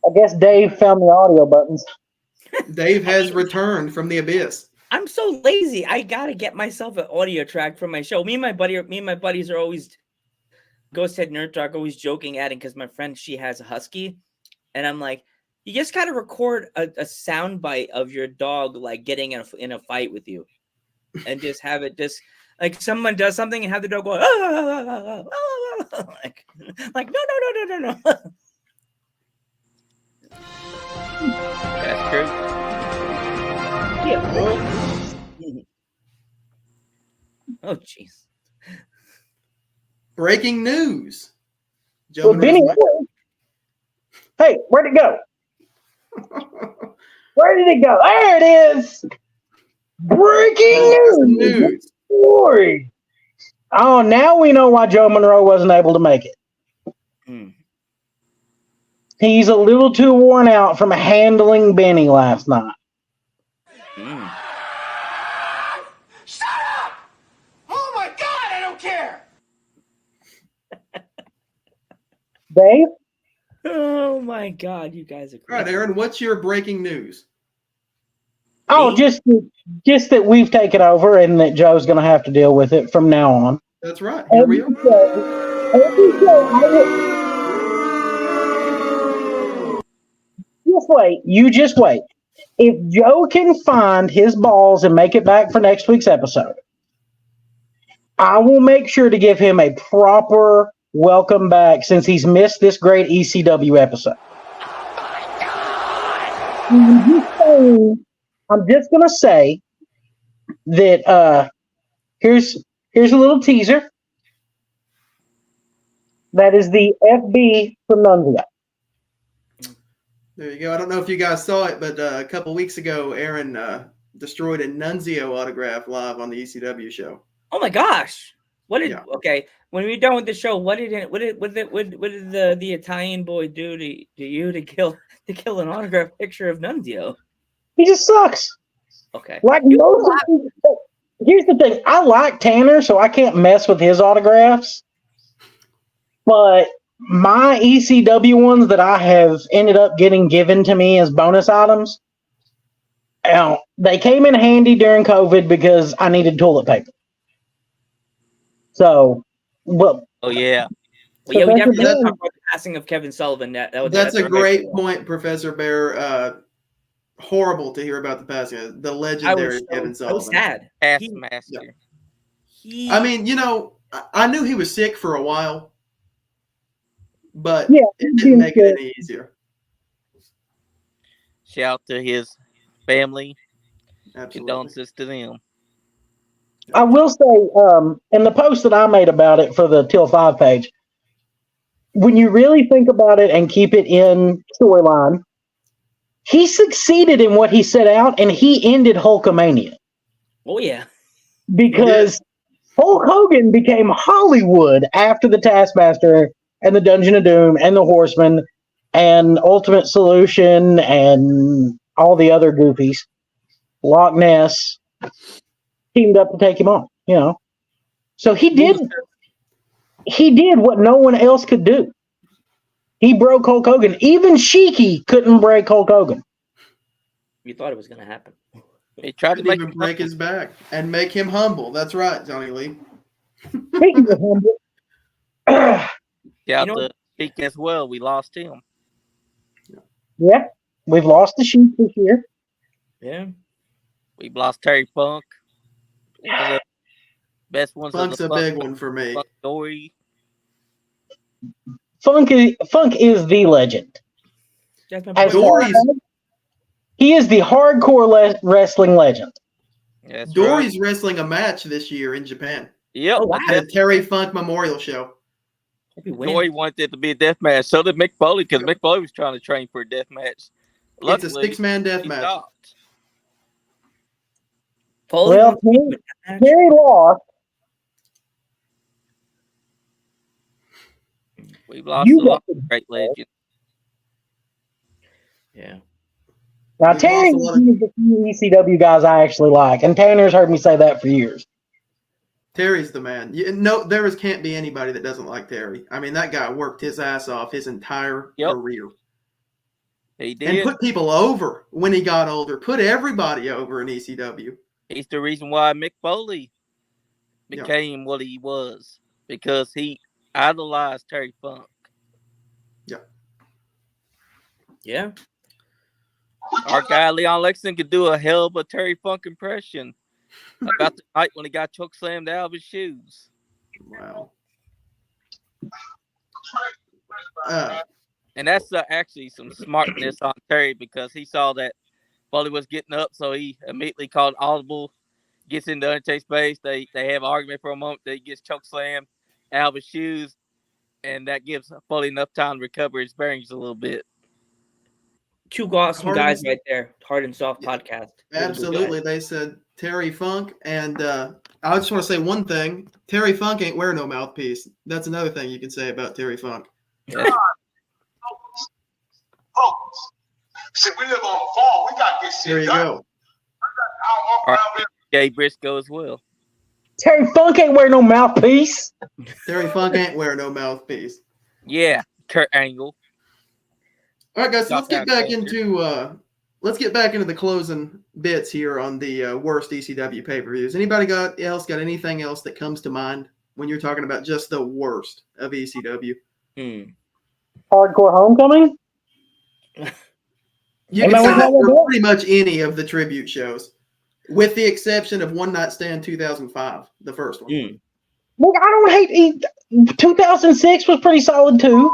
I guess Dave found the audio buttons. Dave has returned from the abyss. I'm so lazy. I gotta get myself an audio track for my show. Me and my buddies are always Ghost Head Nerd Talk, always joking at it because my friend, she has a husky, and I'm like, you just gotta record a sound bite of your dog like getting in a fight with you, and just have it just like someone does something and have the dog go like no. That's true. Yeah. Oh jeez. Breaking news. Well, Benny, hey, where'd it go? Where did it go? There it is. Breaking news. Story. Oh, now we know why Joe Monroe wasn't able to make it. He's a little too worn out from handling Benny last night. Shut up! Oh my God, I don't care! Dave? Oh my God, you guys are crazy. All right, Aaron, what's your breaking news? Oh, just that we've taken over and that Joe's going to have to deal with it from now on. That's right. Here we are. Just wait. You just wait. If Joe can find his balls and make it back for next week's episode, I will make sure to give him a proper welcome back since he's missed this great ECW episode. I'm just going to say that here's a little teaser. That is the FB from Nunzio. There you go. I don't know if you guys saw it, but a couple weeks ago, Aaron destroyed a Nunzio autograph live on the ECW show. Oh my gosh! Okay? When we're done with the show, what did the Italian boy do to you to kill an autograph picture of Nunzio? He just sucks. Okay. Here's the thing. I like Tanner, so I can't mess with his autographs. But my ECW ones that I have ended up getting given to me as bonus items, they came in handy during COVID because I needed toilet paper. So, well. Oh yeah. Well, yeah, we definitely talk about the passing of Kevin Sullivan. That's a great point, Professor Bear. Horrible to hear about the passing of the legendary Kevin Sullivan. I was sad. Taskmaster. I mean, I knew he was sick for a while, but it didn't make it any easier. Shout to his family. Absolutely. Condolences to them. I will say, in the post that I made about it for the Till 5 page, when you really think about it and keep it in storyline, he succeeded in what he set out, and he ended Hulkamania. Oh, yeah. Because Hulk Hogan became Hollywood after the Taskmaster and the Dungeon of Doom and the Horseman and Ultimate Solution and all the other goofies. Loch Ness teamed up to take him on, So he did what no one else could do. He broke Hulk Hogan. Even Sheiky couldn't break Hulk Hogan. You thought it was going to happen. He tried to even break his back and make him humble. That's right, Johnny Lee. Speaking of humble, speaking as well, we lost him. Yeah, we've lost the Sheik this year. Yeah, we've lost Terry Funk. One of the best ones. Funk's a big one for me. Funk is the legend. He is the hardcore wrestling legend. Yeah, Dory's wrestling a match this year in Japan. Yep. At the Terry Funk Memorial Show. Dory wanted it to be a death match. So did Mick Foley, because Mick Foley was trying to train for a death match. Luckily, it's a 6-man death match. Well, Terry lost. We've lost a lot of great legends. Yeah. Now, Terry is the few ECW guys I actually like, and Tanner's heard me say that for years. Terry's the man. Can't be anybody that doesn't like Terry. I mean, that guy worked his ass off his entire career. He did. And put people over when he got older. Put everybody over in ECW. He's the reason why Mick Foley became what he was, because he idolized Terry Funk. Yeah. Our guy Leon Lexington could do a hell of a Terry Funk impression about the night when he got choke slammed out of his shoes. Wow. And that's actually some smartness on Terry, because he saw that Foley was getting up, so he immediately called audible, gets into Undertaker's space. They have an argument for a moment. They gets choke slammed out of his shoes, and that gives Foley enough time to recover his bearings a little bit. Two awesome guys right there. Hard and Soft podcast. Absolutely. They said Terry Funk. And I just want to say one thing. Terry Funk ain't wearing no mouthpiece. That's another thing you can say about Terry Funk. Folks, see, we live on a farm. We got to get shit There you done. go. Gay Briscoe as well. Terry Funk ain't wearing no mouthpiece. Terry Funk ain't wearing no mouthpiece. Yeah, Kurt Angle. All right, guys. So let's get back into the closing bits here on the worst ECW pay-per-views. Anybody got anything else that comes to mind when you're talking about just the worst of ECW? Hardcore Homecoming. You can say that for pretty much any of the tribute shows, with the exception of One Night Stand 2005, the first one. Look, I don't hate 2006 was pretty solid too.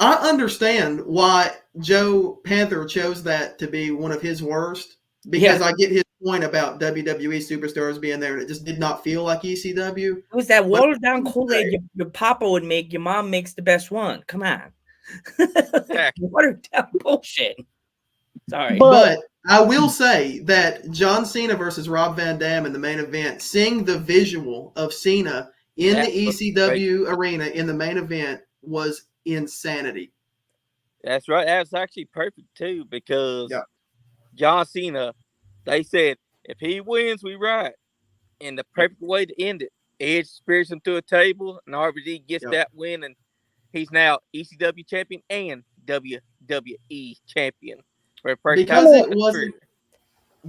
I understand why Joe Panther chose that to be one of his worst, because I get his point about WWE superstars being there, and it just did not feel like ECW. It was that watered down Kool-Aid your papa would make. Your mom makes the best one. Come on. Watered down bullshit. Sorry. But I will say that John Cena versus Rob Van Dam in the main event, seeing the visual of Cena in the ECW arena in the main event was insanity. That's right. That's actually perfect too, because John Cena, they said if he wins, we ride. And the perfect way to end it, Edge spears him to a table, and RVD gets that win, and he's now ECW champion and WWE champion. Because it wasn't.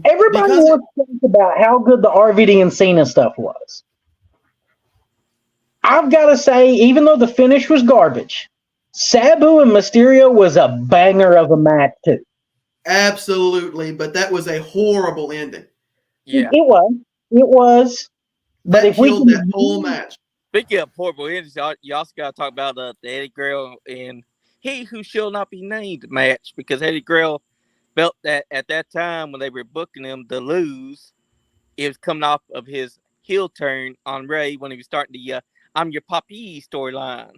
Everybody wants to think about how good the RVD and Cena stuff was. I've got to say, even though the finish was garbage, Sabu and Mysterio was a banger of a match too. Absolutely, but that was a horrible ending. Yeah, it was. But that if we killed that whole match. Speaking of horrible endings, you also got to talk about the Eddie Guerrero and He Who Shall Not Be Named match, because Eddie Guerrero felt that at that time when they were booking him to lose, it was coming off of his heel turn on Ray when he was starting the I'm Your Papi storyline.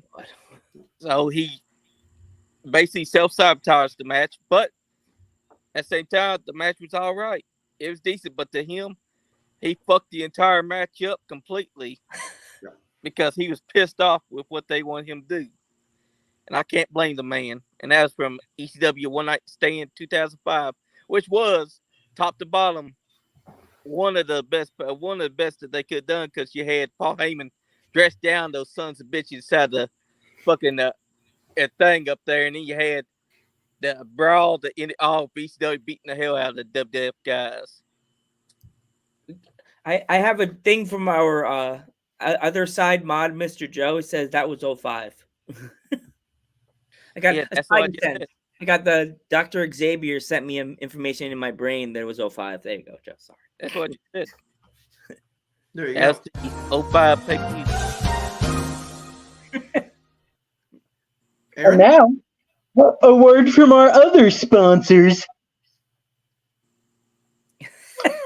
So he basically self-sabotaged the match, but at the same time, the match was all right. It was decent, but to him, he fucked the entire match up completely because he was pissed off with what they wanted him to do. And I can't blame the man. And that was from ECW One Night Stand 2005, which was top to bottom one of the best that they could have done, because you had Paul Heyman dressed down those sons of bitches inside the fucking thing up there, and then you had the brawl, all ECW beating the hell out of the WWF guys. I have a thing from our other side mod, Mr. Joe. It says that was 05. I got I got the Dr. Xavier sent me information in my brain that it was 05. There you go, Joe. Sorry. That's what you said. There you That's go. The 05 pay-per-view. And now, a word from our other sponsors.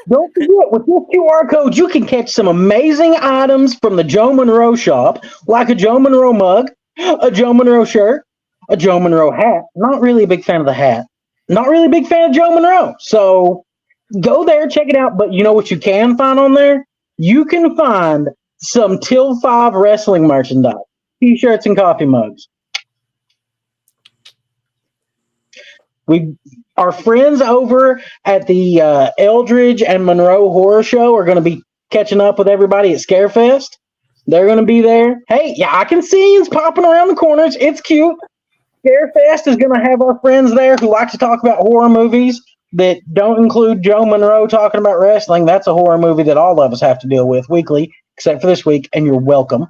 Don't forget, with this QR code, you can catch some amazing items from the Joe Monroe shop, like a Joe Monroe mug, a Joe Monroe shirt, a Joe Monroe hat. Not really a big fan of the hat. Not really a big fan of Joe Monroe. So go there, check it out. But you know what you can find on there? You can find some Till 5 wrestling merchandise, t-shirts and coffee mugs. Our friends over at the Eldridge and Monroe Horror Show are going to be catching up with everybody at Scarefest. They're going to be there. Hey, yeah, I can see it's popping around the corners. It's cute. Scarefest is going to have our friends there who like to talk about horror movies that don't include Joe Monroe talking about wrestling. That's a horror movie that all of us have to deal with weekly, except for this week, and you're welcome.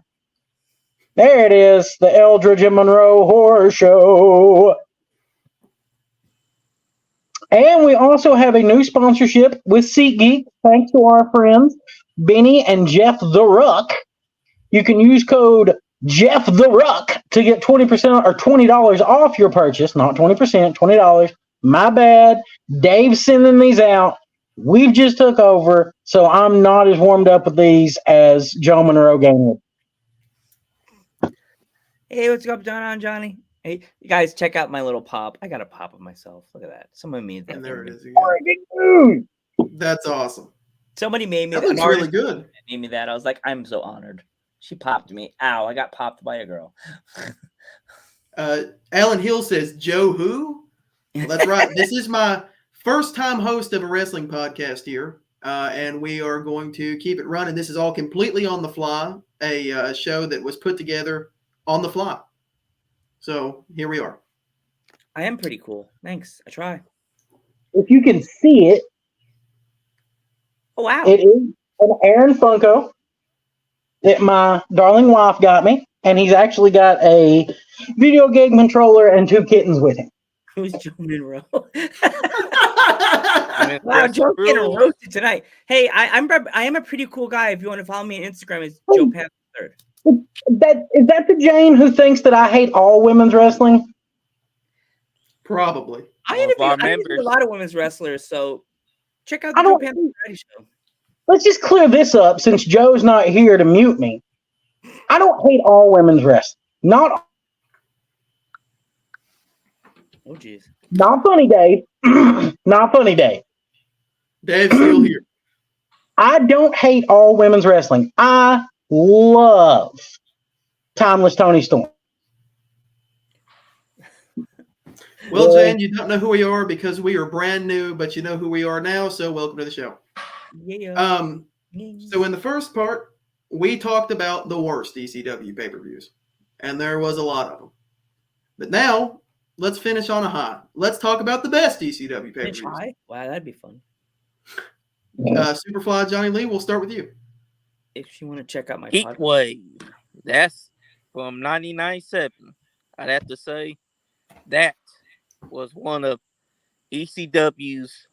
There it is, the Eldridge and Monroe Horror Show. And we also have a new sponsorship with SeatGeek, thanks to our friends Benny and Jeff the Ruck. You can use code Jeff the Ruck to get 20% or $20 off your purchase. Not 20%, $20. My bad. Dave's sending these out. We've just took over, so I'm not as warmed up with these as Joe Monroe Gamer. Hey, what's up, Johnny? Hey, you guys, check out my little pop. I got a pop of myself. Look at that. Someone made that. And there it is again. That's awesome. Somebody made me that. Looks really good. Made me that. I was like, I'm so honored. She popped me. Ow, I got popped by a girl. Alan Hill says, Joe who? Well, that's right. This is my first time host of a wrestling podcast here, and we are going to keep it running. This is all completely on the fly, a show that was put together on the fly. So here we are. I am pretty cool. Thanks. I try. If you can see it, oh wow, it is an Aaron Funko that my darling wife got me, and he's actually got a video game controller and 2 kittens with him. Who's Joe Monroe? Wow, Joe's getting roasted tonight. Hey, I am a pretty cool guy. If you want to follow me on Instagram, it's Joe Panther III. Is that the Jane who thinks that I hate all women's wrestling? Probably. I interview a lot of women's wrestlers, so check out the Joe Panther III show. Let's just clear this up since Joe's not here to mute me. I don't hate all women's wrestling. Not oh jeez. Not funny, Dave. Not funny, Dave. Dave's still here. I don't hate all women's wrestling. I love Timeless Tony Storm. Well, Jane, you don't know who we are because we are brand new, but you know who we are now, so welcome to the show. Yeah. So in the first part, we talked about the worst ECW pay-per-views, and there was a lot of them. But now, let's finish on a high. Let's talk about the best ECW pay-per-views. Wow, that'd be fun. Superfly Johnny Lee, we'll start with you. If you want to check out my Heat Wave. That's from 1997. I'd have to say that was one of ECW's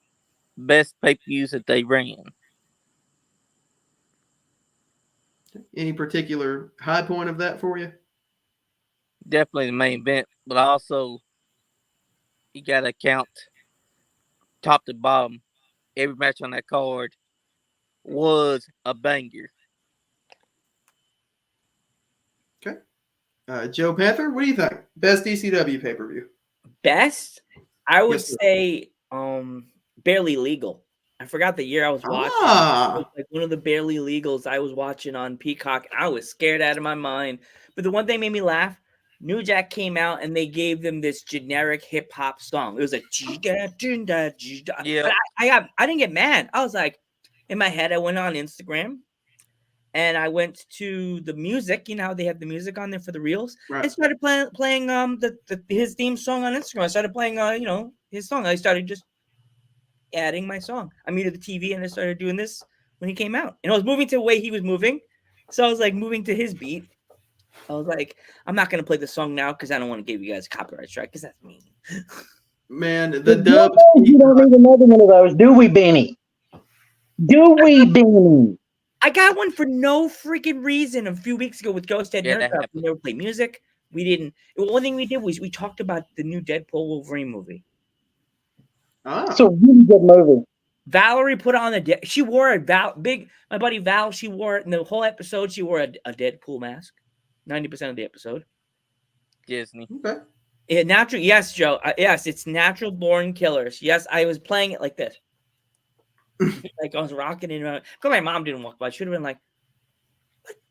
best pay-per-views that they ran. Any particular high point of that for you? Definitely the main event, but also you got to count top to bottom. Every match on that card was a banger. Okay. Joe Panther, what do you think? Best ECW pay-per-view? Best? I would say Barely Legal. I forgot the year I was watching. It was like one of the Barely Legals I was watching on Peacock. I was scared out of my mind. But the one thing made me laugh, New Jack came out and they gave them this generic hip hop song. It was like, yeah. I didn't get mad. I was like, in my head, I went on Instagram and I went to the music. You know how they have the music on there for the reels. Right. I started playing his theme song on Instagram. I started playing his song. I started just adding my song. I muted the TV and I started doing this when he came out. And I was moving to the way he was moving. So I was like moving to his beat. I was like, I'm not going to play the song now because I don't want to give you guys a copyright strike because that's mean. Man, the dub. You don't need another one of those, do we, Benny? Do we, Benny? I got one for no freaking reason a few weeks ago with Ghost Head Nerd. We never played music. We didn't. The only thing we did was we talked about the new Deadpool Wolverine movie. It's a really good movie. Valerie put on she wore my buddy Val, she wore it in the whole episode. She wore a Deadpool mask. 90% of the episode. Disney. Okay. Yes, Joe. Yes, it's Natural Born Killers. Yes, I was playing it like this. Like I was rocking it around. Because my mom didn't walk by. She would have been like,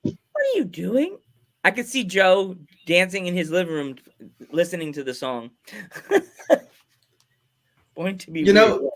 what are you doing? I could see Joe dancing in his living room listening to the song. Going to be the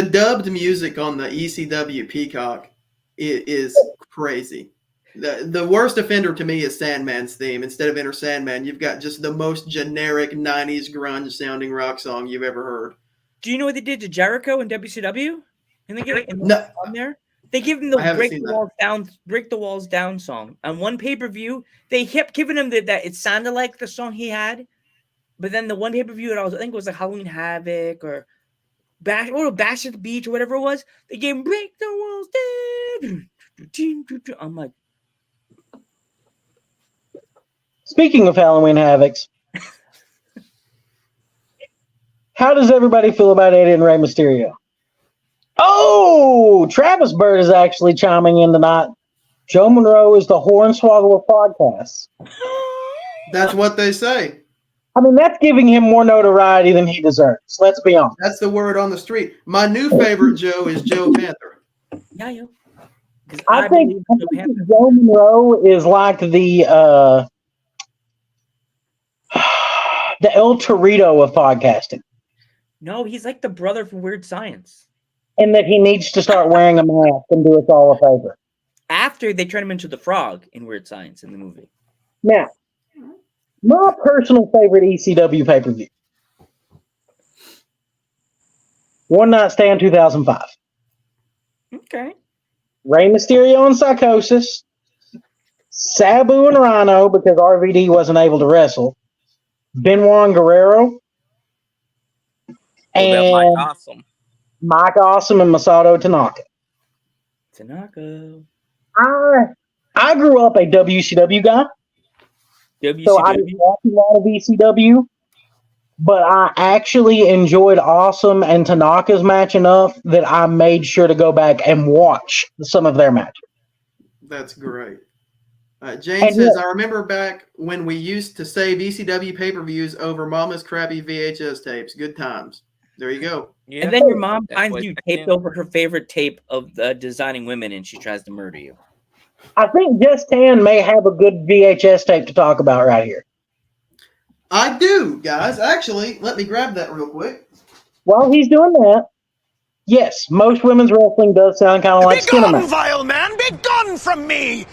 dubbed music on the ECW Peacock is crazy. The worst offender to me is Sandman's theme. Instead of Enter Sandman, you've got just the most generic 90s grunge sounding rock song you've ever heard. Do you know what they did to Jericho in WCW? And they get it No. on there. They give him I the haven't break seen the that. walls down, break the walls down song on one pay-per-view. They kept giving him that it sounded like the song he had, but then the one pay-per-view I think it was like Halloween Havoc or Bash at the Beach or whatever it was. They gave him break the walls down. I'm like, Speaking of Halloween Havocs, how does everybody feel about Eddie and Rey Mysterio? Oh, Travis Bird is actually chiming in tonight. Joe Monroe is the Hornswoggle of podcasts. That's what they say. I mean, that's giving him more notoriety than he deserves. Let's be honest. That's the word on the street. My new favorite Joe is Joe Panther. yeah, yo. I think Joe Monroe is like the El Torito of podcasting. No, he's like the brother from Weird Science. And that he needs to start wearing a mask and do us all a favor. After they turn him into the frog in Weird Science in the movie. Now, my personal favorite ECW pay-per-view. One Night Stand 2005. Okay. Rey Mysterio and Psychosis. Sabu and Rhino because RVD wasn't able to wrestle. Benoit and Guerrero. And Mike Awesome. Mike Awesome and Masato Tanaka. Tanaka. I grew up a WCW guy. So I didn't watch a lot of ECW. But I actually enjoyed Awesome and Tanaka's match enough that I made sure to go back and watch some of their matches. That's great. Jane says, I remember back when we used to save ECW pay-per-views over Mama's crappy VHS tapes. Good times. There you go. Yeah. And then your mom finds you taped over her favorite tape of Designing Women and she tries to murder you. I think Just Tan may have a good VHS tape to talk about right here. I do, guys. Actually, let me grab that real quick. While he's doing that, yes, most women's wrestling does sound kind of like Skinner. Be gone, vile man! Be gone from me!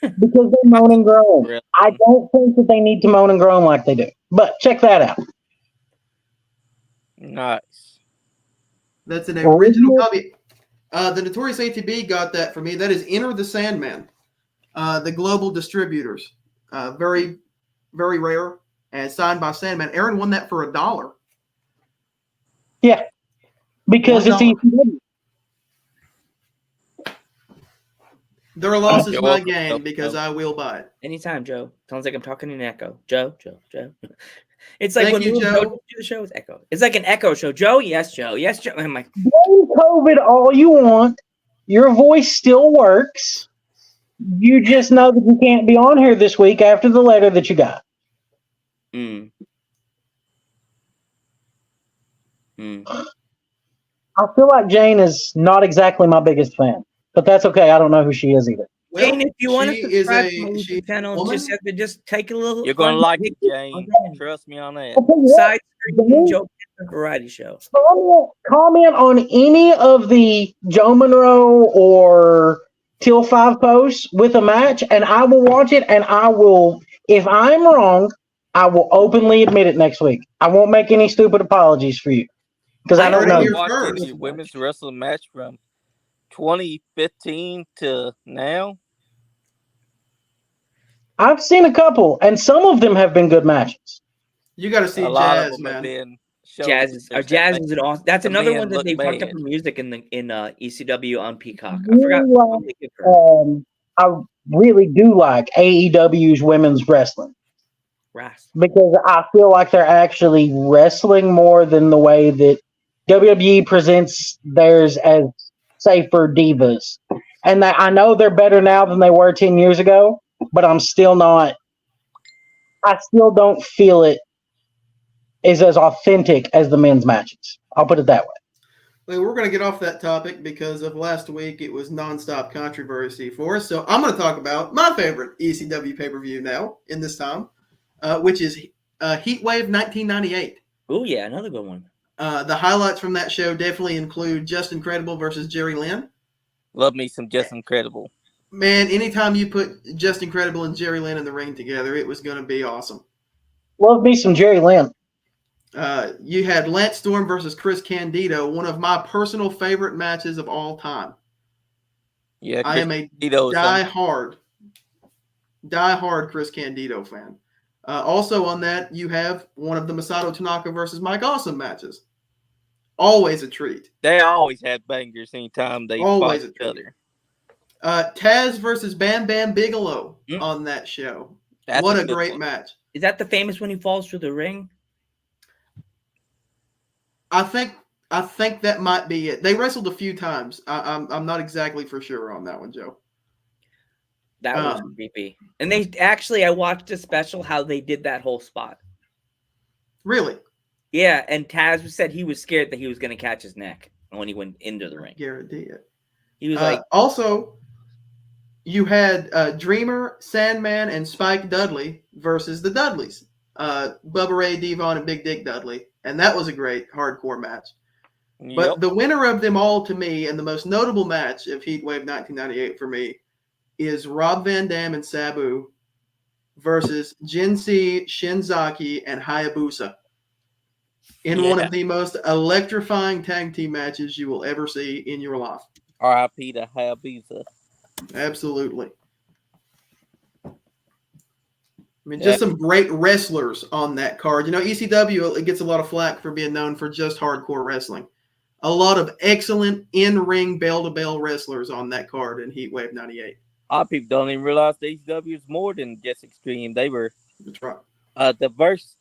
Because they moan and groan. Really? I don't think that they need to moan and groan like they do. But check that out. Nice. That's an original copy. The Notorious ATB got that for me. That is Enter the Sandman. The global distributors. Very, very rare. And signed by Sandman. Aaron won that for $1. Yeah. Because it's ECW. Their loss is my gain because I will buy it. Anytime, Joe. Sounds like I'm talking in echo. Joe. It's like Thank when you, Joe. Do the show, it's echo. It's like an echo show. Joe, yes, Joe. Yes, Joe. I'm like, blame COVID all you want. Your voice still works. You just know that you can't be on here this week after the letter that you got. I feel like Jane is not exactly my biggest fan, but that's okay. I don't know who she is either. Well, Jane, if you want to she is subscribe a to my she- YouTube channel, woman? just have to just take a little. You're gonna fun like peek it, Jane. on Trust me on that. I'll tell you what, Side screen Jane, Joe variety show. comment on any of the Joe Monroe or Till 5 posts with a match, and I will watch it, and I will, if I'm wrong, I will openly admit it next week. I won't make any stupid apologies for you. Because I don't know. You're Watched first. any women's wrestling match from 2015 to now. I've seen a couple, and some of them have been good matches. You got to see A lot of Jazz, them have man. been shows Jazz that is an awesome. That's the another men one that look they fucked up bad. her music in ECW on Peacock. I Really forgot. what they give her. I really do like AEW's women's wrestling Rast. because I feel like they're actually wrestling more than the way that WWE presents theirs as safer divas. And I know they're better now than they were 10 years ago, but I still don't feel it is as authentic as the men's matches. I'll put it that way. Well, we're going to get off that topic because of last week. It was nonstop controversy for us. So I'm going to talk about my favorite ECW pay-per-view now in this time, which is Heatwave 1998. Oh yeah, another good one. The highlights from that show definitely include Justin Credible versus Jerry Lynn. Love me some Just Incredible. Man, anytime you put Just Incredible and Jerry Lynn in the ring together, it was going to be awesome. Love me some Jerry Lynn. You had Lance Storm versus Chris Candido, one of my personal favorite matches of all time. Yeah, I am a die-hard Chris Candido fan. Also on that, you have one of the Masato Tanaka versus Mike Awesome matches. Always a treat. They always had bangers anytime they fought each other. Taz versus Bam Bam Bigelow on that show. What a great match. Is that the famous when he falls through the ring? I think that might be it. They wrestled a few times. I'm not exactly for sure on that one, Joe. That was creepy. And I watched a special how they did that whole spot. Really? Yeah, and Taz said he was scared that he was going to catch his neck when he went into the ring. Guarantee it. He was like, also, you had Dreamer, Sandman, and Spike Dudley versus the Dudleys. Bubba Ray, Devon, and Big Dick Dudley. And that was a great hardcore match. Yep. But the winner of them all to me, and the most notable match of Heatwave 1998 for me, is Rob Van Dam and Sabu versus Jinsei, Shinzaki, and Hayabusa in one of the most electrifying tag team matches you will ever see in your life. R.I.P. to Hayabusa. Absolutely. I mean, just some great wrestlers on that card. You know, ECW, it gets a lot of flack for being known for just hardcore wrestling. A lot of excellent in-ring bell-to-bell wrestlers on that card in Heatwave 98. A lot of people don't even realize the ECW is more than just extreme. They were That's right. diverse.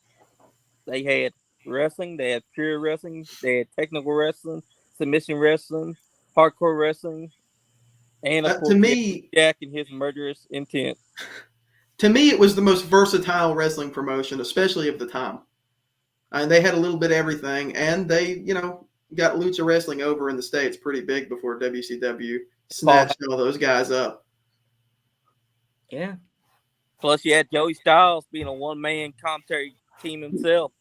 They had wrestling, they had pure wrestling, they had technical wrestling, submission wrestling, hardcore wrestling, and of course, to me, Jack and his murderous intent. To me, it was the most versatile wrestling promotion, especially of the time. And they had a little bit of everything, and they, got lucha wrestling over in the States pretty big before WCW snatched all those guys up. Yeah. Plus, you had Joey Styles being a one-man commentary team himself.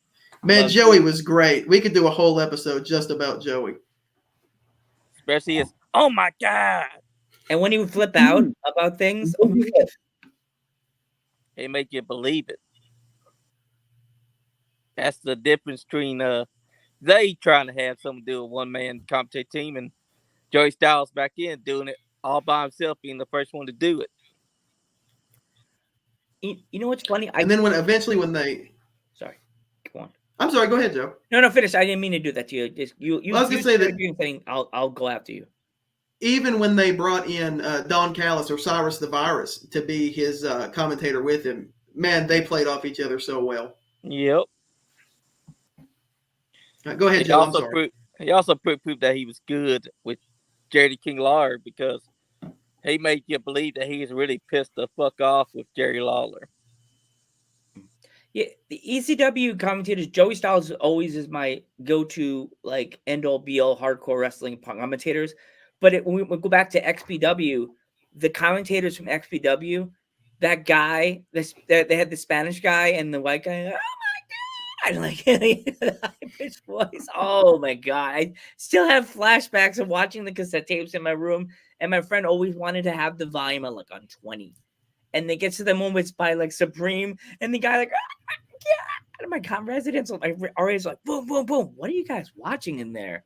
Man, Joey was great. We could do a whole episode just about Joey. Especially his, oh my God. And when he would flip out about things, it make you believe it. That's the difference between they trying to have something to do with one-man commentary team and Joey Styles back in doing it all by himself, being the first one to do it. You know what's funny? And then when they... Sorry. Go on. I'm sorry. Go ahead, Joe. No, finish. I didn't mean to do that to you. Just you. I was going to say that thing. I'll go after you. Even when they brought in Don Callis or Cyrus the Virus to be his commentator with him, man, they played off each other so well. Yep. Go ahead, Joe. I'm sorry. He also proved that he was good with Jerry King Lawler because he made you believe that he was really pissed the fuck off with Jerry Lawler. Yeah, the ECW commentators, Joey Styles always is my go-to, like, end-all, be-all hardcore wrestling commentators. But when we go back to XPW, the commentators from XPW, that guy, they had the Spanish guy and the white guy, oh my God, like, the high-pitched voice. Oh my God. I still have flashbacks of watching the cassette tapes in my room, and my friend always wanted to have the volume on 20. And they get to the moments by like Supreme, and the guy like, oh my God, and my residence, my RA's like, boom, boom, boom. What are you guys watching in there?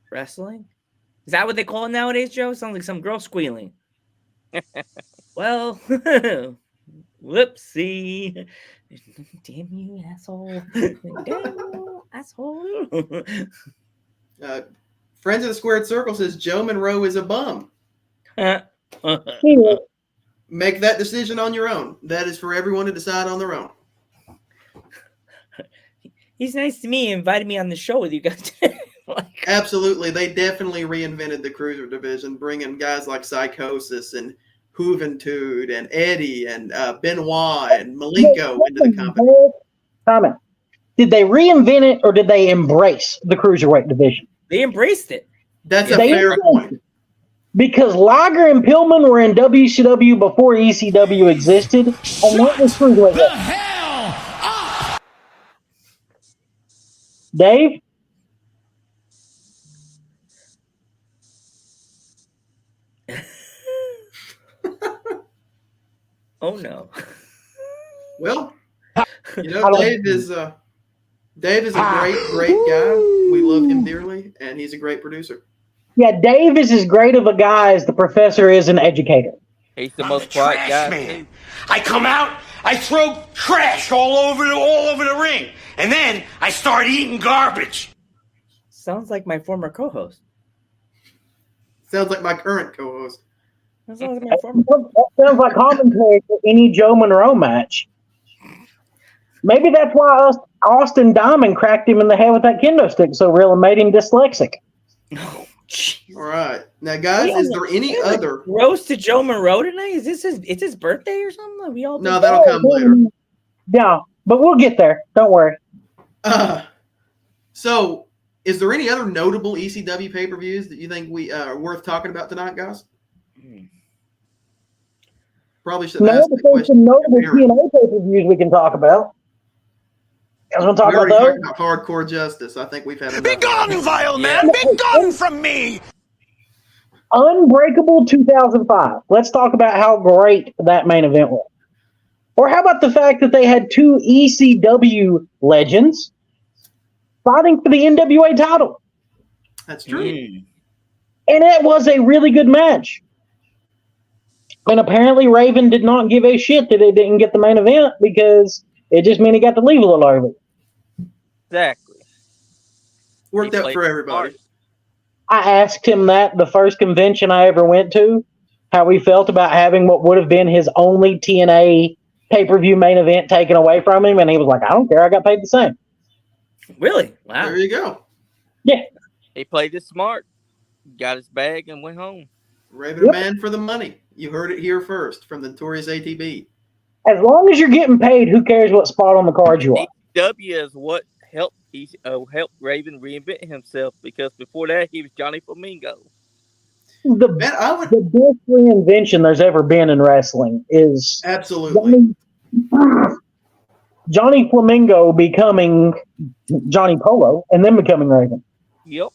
Wrestling? Is that what they call it nowadays, Joe? Sounds like some girl squealing. Well, whoopsie. Damn you, asshole. Damn you, asshole. Friends of the Squared Circle says Joe Monroe is a bum. Make that decision on your own. That is for everyone to decide on their own. He's nice to me. He invited me on the show with you guys. Absolutely. They definitely reinvented the cruiser division, bringing guys like Psychosis and Juventud and Eddie and Benoit and Malenko into the company. Comment. Did they reinvent it or did they embrace the cruiserweight division? They embraced it. That's a fair point. Because Liger and Pillman were in WCW before ECW existed, and that was cruiserweight. The hell up! Dave? Oh no. Well, Dave is a great guy. We love him dearly, and he's a great producer. Yeah, Dave is as great of a guy as the professor is an educator. He's the I'm most the quiet trash guy. man. I come out, I throw trash all over the ring, and then I start eating garbage. Sounds like my former co-host. Sounds like my current co-host. That sounds like my former. That sounds like commentary for any Joe Monroe match. Maybe that's why Austin Diamond cracked him in the head with that kendo stick so real and made him dyslexic. Oh, jeez. All right, now guys, is there any other roast to Joe Monroe tonight? Is this it's his birthday or something? We all No, that'll come later. Yeah, but we'll get there. Don't worry. So, is there any other notable ECW pay-per-views that you think we are worth talking about tonight, guys? Probably should ask the There's question. some notable TNA pay-per-views we can talk about. You guys want to talk We about already those? talked about Hardcore Justice. I think we've had enough. Be gone, vile man! Be gone from me! Unbreakable 2005. Let's talk about how great that main event was. Or how about the fact that they had two ECW legends fighting for the NWA title? That's true. And it was a really good match. And apparently Raven did not give a shit that it didn't get the main event because it just meant he got to leave a little early. Exactly. Worked out for everybody. I asked him that the first convention I ever went to, how he felt about having what would have been his only TNA pay-per-view main event taken away from him, and he was like, I don't care, I got paid the same. Really? Wow. There you go. Yeah. He played it smart, got his bag, and went home. Raven Man for the money. You heard it here first from the Notorious ATB. As long as you're getting paid, who cares what spot on the card you are? ECW is what helped Raven reinvent himself, because before that he was Johnny Flamingo. The best reinvention there's ever been in wrestling is absolutely Johnny Flamingo becoming Johnny Polo and then becoming Raven. Yep.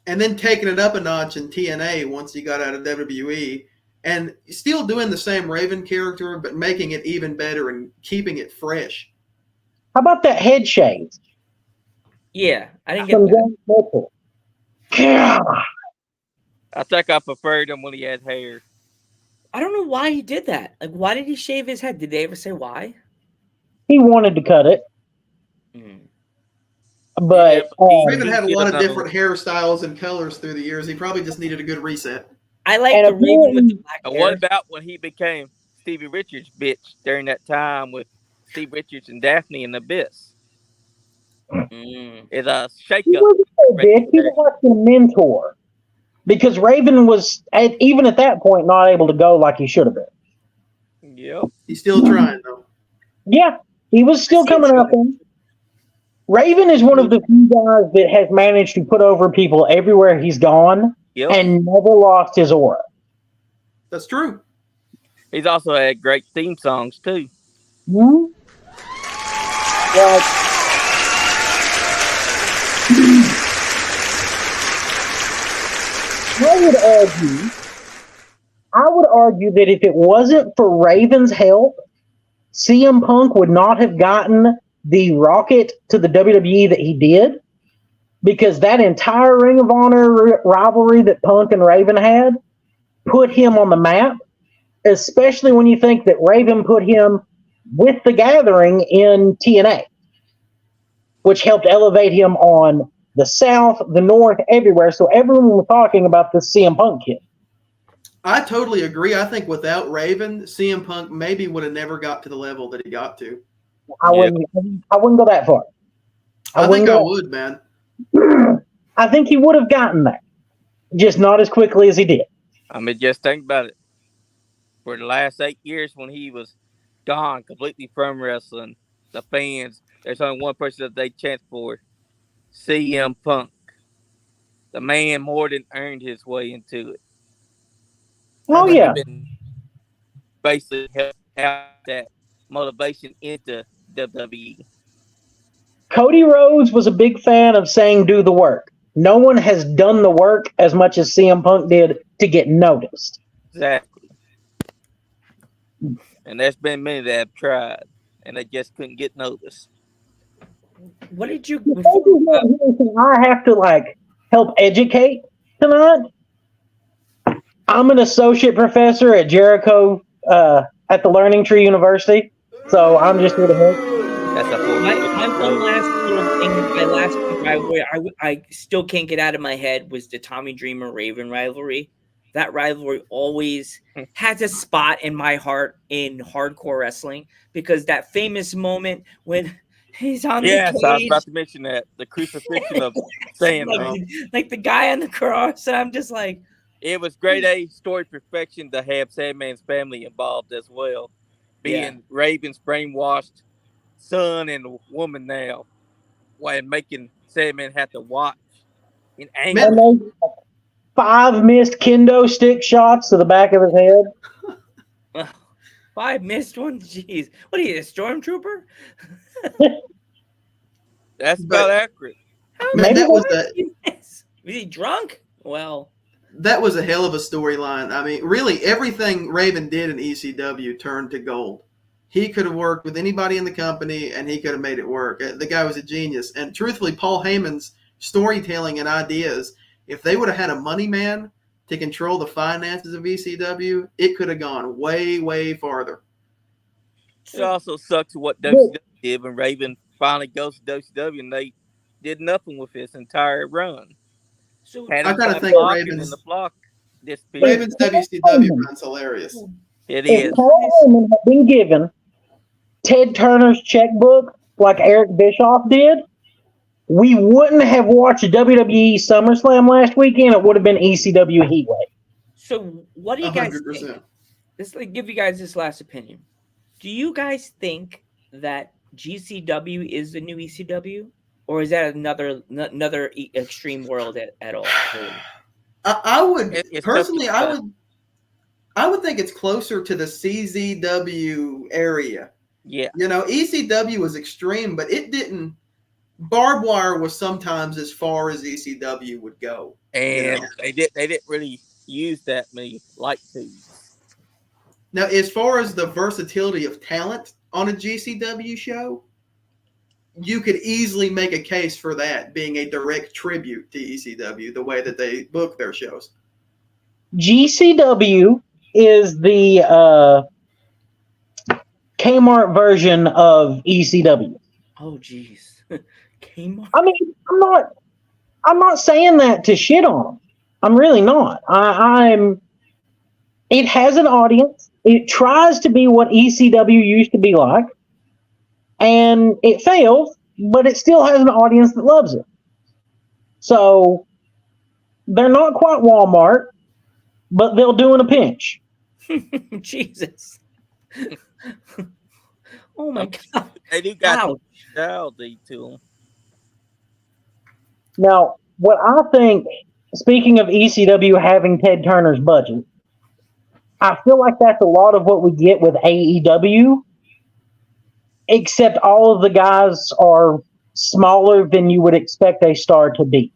And then taking it up a notch in TNA once he got out of WWE, and still doing the same Raven character, but making it even better and keeping it fresh. How about that head shave? Yeah, I didn't get that. God. I think I preferred him when he had hair. I don't know why he did that. Like, why did he shave his head? Did they ever say why? He wanted to cut it. But Raven had a lot of different hairstyles and colors through the years. He probably just needed a good reset. I like the Raven with the black hair. What about when he became Stevie Richards' bitch during that time with Steve Richards and Daphne in the Abyss? It's a shake-up. He wasn't a bitch. He was like a mentor. Because Raven was, even at that point, not able to go like he should have been. Yep. He's still trying, though. Yeah, he was still coming up there. Raven is one of the few guys that has managed to put over people everywhere he's gone and never lost his aura. That's true. He's also had great theme songs, too. Well, I would argue that if it wasn't for Raven's help, CM Punk would not have gotten the rocket to the WWE that he did, because that entire Ring of Honor rivalry that Punk and Raven had put him on the map, especially when you think that Raven put him with the Gathering in TNA, which helped elevate him on the South, the North, everywhere. So everyone was talking about this CM Punk kid. I totally agree. I think without Raven, CM Punk maybe would have never got to the level that he got to. I wouldn't go that far. I think I would, man. I think he would have gotten there, just not as quickly as he did. I mean, just think about it. For the last 8 years when he was gone completely from wrestling, the fans, there's only one person that they chant for, CM Punk. The man more than earned his way into it. Oh, yeah. Basically helped out that motivation into WWE. Cody Rhodes was a big fan of saying do the work. No one has done the work as much as CM Punk did to get noticed. Exactly. And there's been many that have tried, and they just couldn't get noticed. What did you? The thing is not here, so I have to help educate tonight. I'm an associate professor at Jericho at the Learning Tree University, so I'm just here to help. That's a My one last little thing, my last rivalry, I still can't get out of my head was the Tommy Dreamer Raven rivalry. That rivalry always has a spot in my heart in hardcore wrestling because that famous moment when he's on the cage. Yes, I was about to mention that. The crucifixion of Sandman. like the guy on the cross, and I'm just like, it was grade A story perfection to have Sandman's family involved as well. Being Raven's brainwashed son and woman now, and making Sandman have to watch in anger. And they 5 missed kendo stick shots to the back of his head. 5 missed ones? Jeez. What are you, a stormtrooper? That's about accurate. Man, that was Was he drunk? Well, that was a hell of a storyline. I mean, really, everything Raven did in ECW turned to gold. He could have worked with anybody in the company, and he could have made it work. The guy was a genius. And truthfully, Paul Heyman's storytelling and ideas, if they would have had a money man to control the finances of ECW, it could have gone way, way farther. It also sucks what WCW did when Raven finally goes to WCW, and they did nothing with his entire run. So I kind of think Raven's WCW run's hilarious. It if is. Paul Heyman had been given Ted Turner's checkbook like Eric Bischoff did, we wouldn't have watched WWE SummerSlam last weekend. It would have been ECW Heatwave. So what do you guys 100%. think? Let's give you guys this last opinion. Do you guys think that GCW is the new ECW, or is that another extreme world at all? I would personally, I would think it's closer to the CZW area. Yeah. You know, ECW was extreme, but it didn't. Barbed wire was sometimes as far as ECW would go. And they didn't really use that many light tubes. Now, as far as the versatility of talent on a GCW show, you could easily make a case for that being a direct tribute to ECW, the way that they book their shows. GCW is the Kmart version of ECW. Oh, jeez. Kmart. I mean, I'm not saying that to shit on them. I'm really not. It has an audience. It tries to be what ECW used to be like, and it fails, but it still has an audience that loves it. So they're not quite Walmart, but they'll do in a pinch. Jesus. Oh my God. They do got personality to them. Now, what I think, speaking of ECW having Ted Turner's budget, I feel like that's a lot of what we get with AEW, except all of the guys are smaller than you would expect a star to be.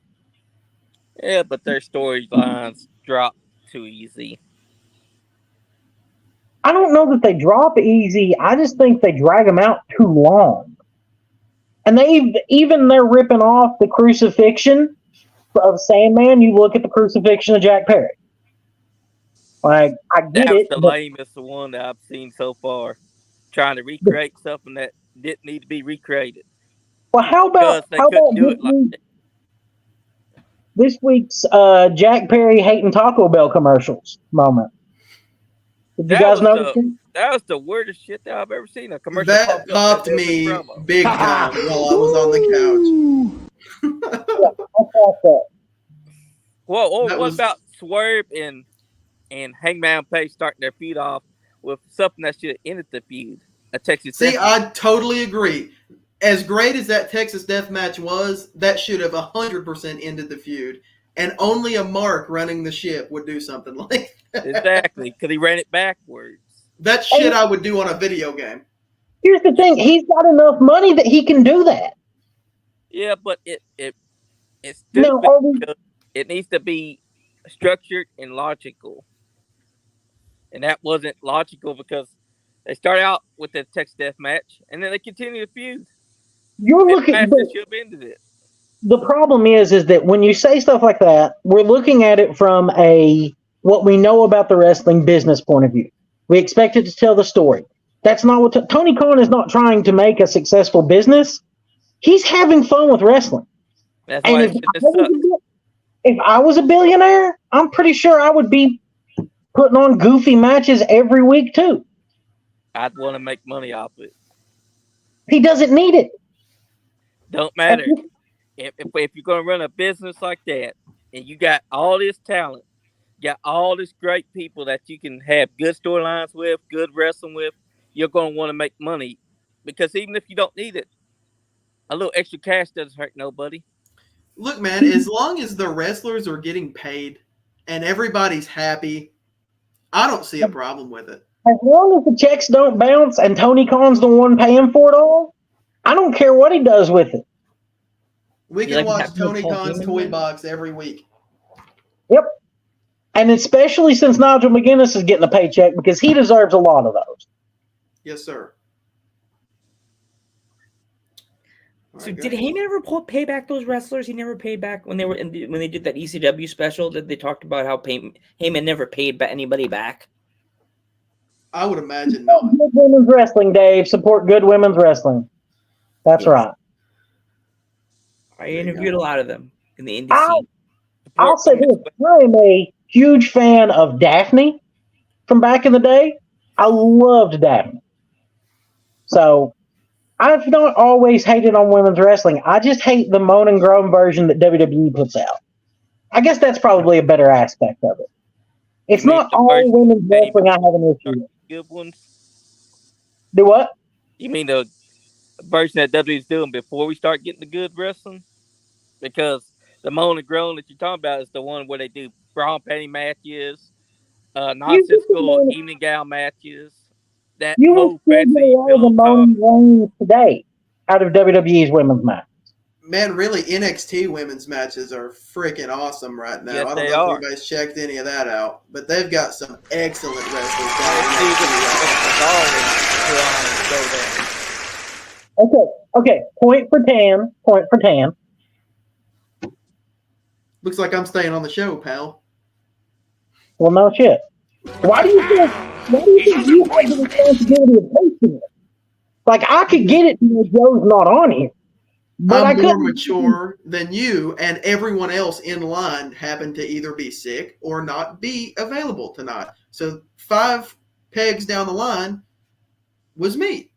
Yeah, but their storylines drop too easy. I don't know that they drop easy. I just think they drag them out too long. And they're ripping off the crucifixion of Sandman. You look at the crucifixion of Jack Perry. Like, I get it. That's the lamest one that I've seen so far. Trying to recreate something that didn't need to be recreated. Well, how about this week's Jack Perry hating Taco Bell commercials moment? Did you guys know that was the weirdest shit that I've ever seen. A commercial that popped me big time while I was on the couch. What about Swerve and Hangman Page starting their feud off with something that should have ended the feud? A Texas. See, I totally agree. As great as that Texas death match was, that should have 100% ended the feud. And only a Mark running the ship would do something like that. Exactly, because he ran it backwards. That's shit I would do on a video game. Here's the thing. He's got enough money that he can do that. Yeah, but it's stupid. It needs to be structured and logical. And that wasn't logical because They start out with the Texas Death Match, and then they continue to feud. You're looking. Should have ended it. The problem is that when you say stuff like that, we're looking at it from what we know about the wrestling business point of view. We expect it to tell the story. That's not what Tony Khan is not trying to make a successful business. He's having fun with wrestling. That's why if I was a billionaire, I'm pretty sure I would be putting on goofy matches every week too. I'd want to make money off it. He doesn't need it. Don't matter. If you're going to run a business like that, and you got all this talent, you got all these great people that you can have good storylines with, good wrestling with, you're going to want to make money. Because even if you don't need it, a little extra cash doesn't hurt nobody. Look, man, as long as the wrestlers are getting paid and everybody's happy, I don't see a problem with it. As long as the checks don't bounce and Tony Khan's the one paying for it all, I don't care what he does with it. We can watch Tony Khan's toy box every week. Yep. And especially since Nigel McGuinness is getting a paycheck because he deserves a lot of those. Yes, sir. So did Heyman ever pay back those wrestlers? He never paid back when they did that ECW special that they talked about how Heyman never paid anybody back. I would imagine not. Good women's wrestling, Dave. Support good women's wrestling. That's right. I interviewed a lot of them in the indie scene. I'll say this. I am a huge fan of Daphne from back in the day. I loved Daphne. So I've not always hated on women's wrestling. I just hate the moan and groan version that WWE puts out. I guess that's probably a better aspect of it. It's not all women's wrestling I have an issue with. Good ones. Do what? You mean the version that WWE's doing before we start getting the good wrestling? Because the moan and groan that you're talking about is the one where they do bra and panty matches, nonsensical evening gown matches. That you whole will fancy the moan and groan today out of WWE's women's match. Man, really, NXT women's matches are freaking awesome right now. Yes, I don't know if anybody's checked any of that out, but they've got some excellent wrestlers down Okay. Point for Tan. Looks like I'm staying on the show, pal. Well, no shit. Why do you think you have the responsibility of hosting it? Like, I could get it when Joe's not on here. But I'm more mature than you, and everyone else in line happened to either be sick or not be available tonight. So 5 pegs down the line was me.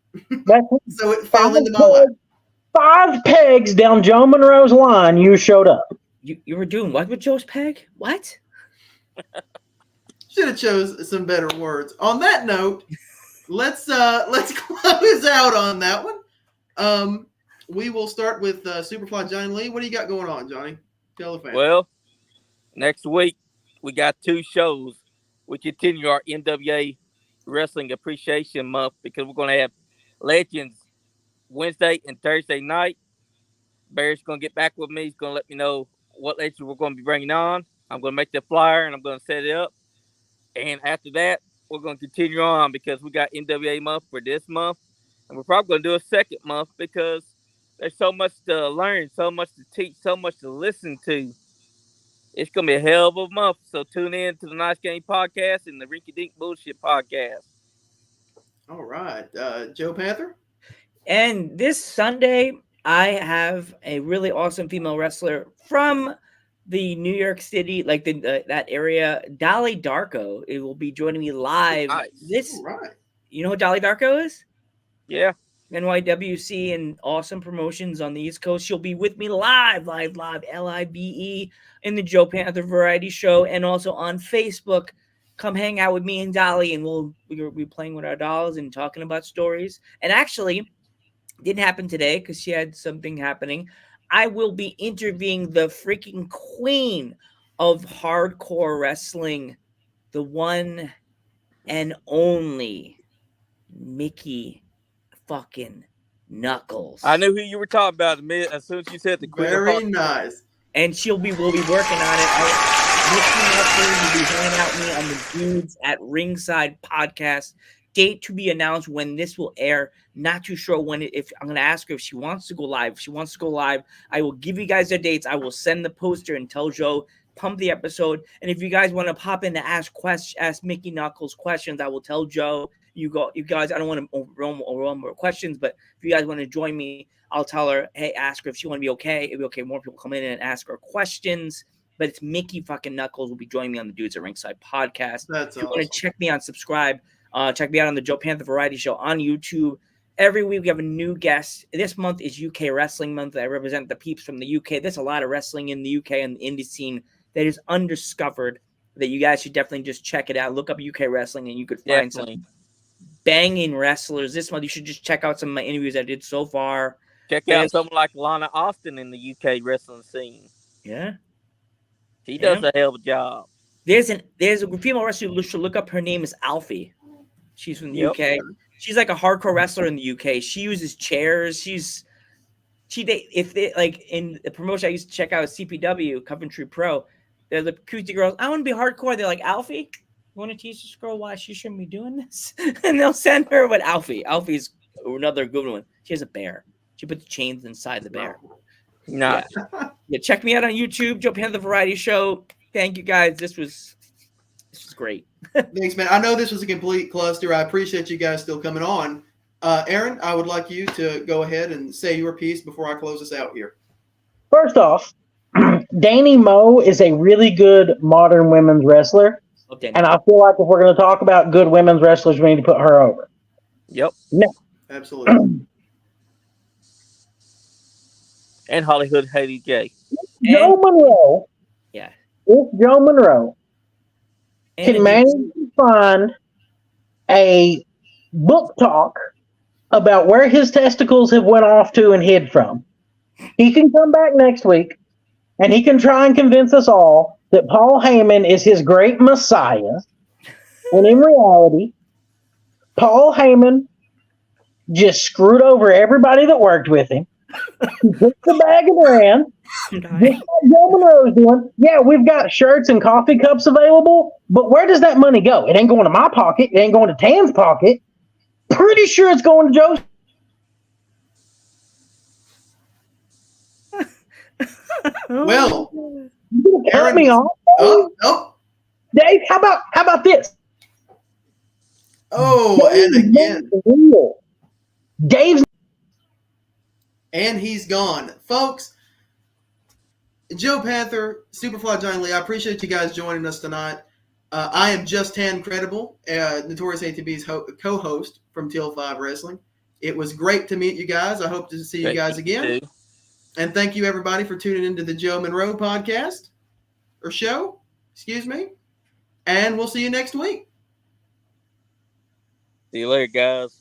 So it fell into my lap. 5 pegs down Joe Monroe's line, you showed up. You were doing what with Joe's peg? What? Should have chose some better words. On that note, let's close out on that one. We will start with Superfly Johnny Lee. What do you got going on, Johnny? Tell the fans. Well, next week we got 2 shows. We continue our NWA Wrestling Appreciation Month because we're going to have Legends Wednesday and Thursday night. Barry's going to get back with me. He's going to let me know what legends we're going to be bringing on. I'm going to make the flyer and I'm going to set it up. And after that, we're going to continue on because we got NWA month for this month. And we're probably going to do a second month because there's so much to learn, so much to teach, so much to listen to. It's going to be a hell of a month. So tune in to the Nice Game Podcast and the Rinky Dink Bullshit Podcast. All right. Joe Panther? And this Sunday, I have a really awesome female wrestler from the New York City, like that area, Dolly Darko. It will be joining me live. Nice. Right. You know who Dolly Darko is? Yeah. NYWC and awesome promotions on the East Coast. She'll be with me live, LIVE, in the Joe Panther Variety Show and also on Facebook. Come hang out with me and Dolly, and we'll be playing with our dolls and talking about stories. And actually, didn't happen today because she had something happening. I will be interviewing the freaking queen of hardcore wrestling, the one and only Mickey fucking Knuckles. I knew who you were talking about as soon as you said the queen. Very nice. And we'll be working on it. Mickey Knuckles will be hanging out with me on the Dudes at Ringside podcast. date to be announced when this will air. Not too sure when. If I'm gonna ask her if she wants to go live. If she wants to go live, I will give you guys the dates. I will send the poster and tell Joe pump the episode. And if you guys want to pop in to ask Mickey Knuckles questions, I will tell Joe. You guys. I don't want to overwhelm more questions, but if you guys want to join me, I'll tell her. Hey, ask her if she want to be okay. It'll be okay. More people come in and ask her questions. But it's Mickey fucking Knuckles will be joining me on the Dudes at Ringside podcast. That's if you awesome. want to check me on subscribe, check me out on the Joe Panther Variety Show on YouTube. Every week we have a new guest. This month is UK Wrestling Month. I represent the peeps from the UK. There's a lot of wrestling in the UK and the indie scene that is undiscovered that you guys should definitely just check it out. Look up UK Wrestling and you could find some banging wrestlers. This month you should just check out some of my interviews I did so far. Check out someone like Lana Austin in the UK wrestling scene. Yeah. She does a hell of a job. There's a female wrestler you should look up. Her name is Alfie. She's from the UK. She's like a hardcore wrestler in the UK. She uses chairs. If they like in the promotion I used to check out CPW, Coventry Pro, they're the cutesy girls. I want to be hardcore. They're like, Alfie, you want to teach this girl why she shouldn't be doing this? And they'll send her with Alfie. Alfie's another good one. She has a bear. She puts chains inside the bear. Nice. Yeah, check me out on YouTube, Joe Panther Variety Show. Thank you guys. This was great. Thanks, man. I know this was a complete cluster. I appreciate you guys still coming on. Aaron, I would like you to go ahead and say your piece before I close us out here. First off, Danny Moe is a really good modern women's wrestler. Okay. And I feel like if we're going to talk about good women's wrestlers, we need to put her over. Yep. No. Absolutely. And Hollywood Haiti J. Joe Monroe. Yeah. If Joe Monroe can manage to find a book talk about where his testicles have went off to and hid from, he can come back next week and he can try and convince us all that Paul Heyman is his great messiah. And in reality, Paul Heyman just screwed over everybody that worked with him. He took the bag and ran. Just like Joe Monroe's doing. Yeah, we've got shirts and coffee cups available, but where does that money go? It ain't going to my pocket. It ain't going to Tan's pocket. Pretty sure it's going to Joe's. Well, You gonna cut me off? Dave, how about this? Oh, and again. Dave's. And he's gone. Folks, Joe Panther, Superfly Johnny Lee, I appreciate you guys joining us tonight. I am Just Tan Credible, Notorious ATB's co-host from TL5 Wrestling. It was great to meet you guys. I hope to see you guys again. And thank you, everybody, for tuning into the Joe Monroe podcast or show. Excuse me. And we'll see you next week. See you later, guys.